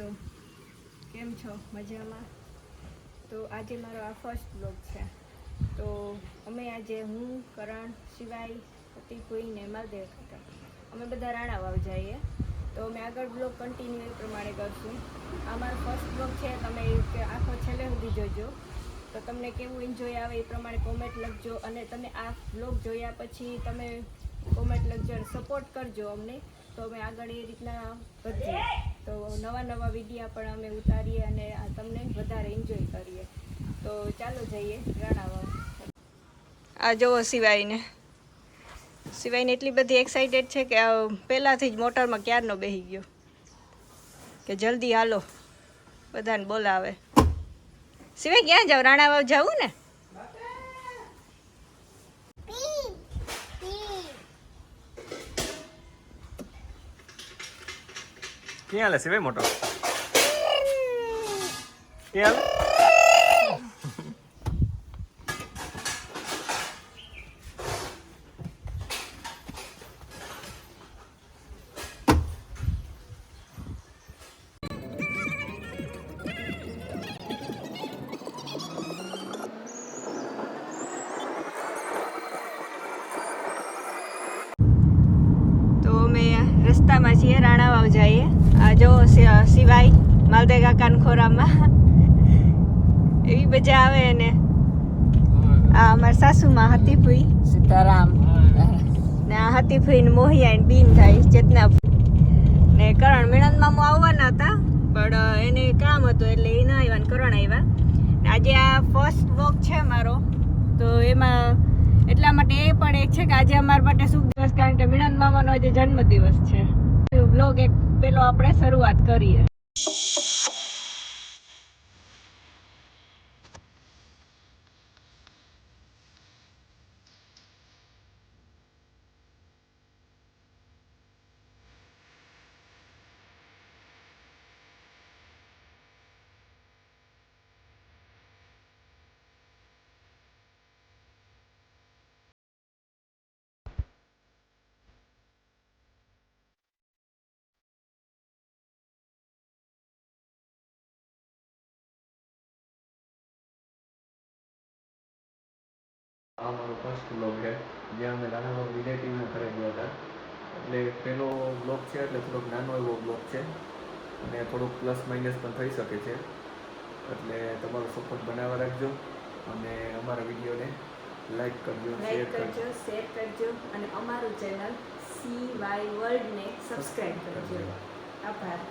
તો કેમ છો? મજામાં? તો આજે મારો આ ફર્સ્ટ બ્લોગ છે. તો અમે આજે હું, કરણ, શિવાય, પતિકુઈ ને માલદેવ કાકા અમે બધા રાણાવાવ જઈએ. તો અમે આગળ બ્લોગ કન્ટિન્યુ એ પ્રમાણે કરશું. આ મારો ફર્સ્ટ બ્લોગ છે. તમે આખો છેલ્લે સુધી જોજો. તો તમને કેવું એન્જોય આવે એ પ્રમાણે કોમેન્ટ લખજો. અને તમે આ બ્લોગ જોયા પછી તમે કોમેન્ટ લખજો અને સપોર્ટ કરજો અમને. તો અમે આગળ એ રીતના વધીએ. તો નવા વિડીયા પણ અમે ઉતારીએ અને તમને વધારે એન્જોય કરીએ. તો ચાલો જઈએ રાણાવાવ. આ જોવો શિવાયને એટલી બધી એક્સાઇટેડ છે કે પહેલાંથી જ મોટરમાં ક્યારનો બેસી ગયો કે જલ્દી હાલો બધાને બોલાવે. શિવાય ક્યાં જાવ? રાણાવાવ જવું ને? ક્યાં હાલે શિવાય મોટો? ક્યાં હાલે? રસ્તામાં છીએ, રાણાવાવ જઈએ. આ જો શિવાય માલદેવ કાકાના ખોરામાં એવી મજા આવે ને. આ અમારા સાસુમાં હતીફુઈ સીતારામ ને આ હતીફુઈ ને મોહિયા ને બીન થાય ચેતના ને કરણ. મિણંદ મામુ આવવાના હતા પણ એને કામ હતું એટલે એ ના આવ્યા ને કરણ આવ્યા. આજે આ ફર્સ્ટ વોક છે મારો. તો એમાં એટલા માટે એ પણ એક છે કે આજે અમારા માટે શુભ દિવસ, કારણ કે મિણંદ મામાનો આજે જન્મદિવસ છે. બ્લોગ એક પેલો આપણે શરૂઆત કરીએ. આ મારો ફર્સ્ટ બ્લોગ છે જ્યાં અમે રાણાવાવ રિલેટિવના ઘરે ગયા હતા. એટલે પહેલો બ્લોગ છે એટલે થોડોક નાનો એવો બ્લોગ છે અને થોડુંક પ્લસ માઇનસ પણ થઈ શકે છે. એટલે તમારો સપોર્ટ બનાવવા રાખજો અને અમારા વિડીયોને લાઈક કરજો, શેર કરજો અને અમારું ચેનલ CY વર્લ્ડને સબસ્ક્રાઈબ કરજો. આભાર.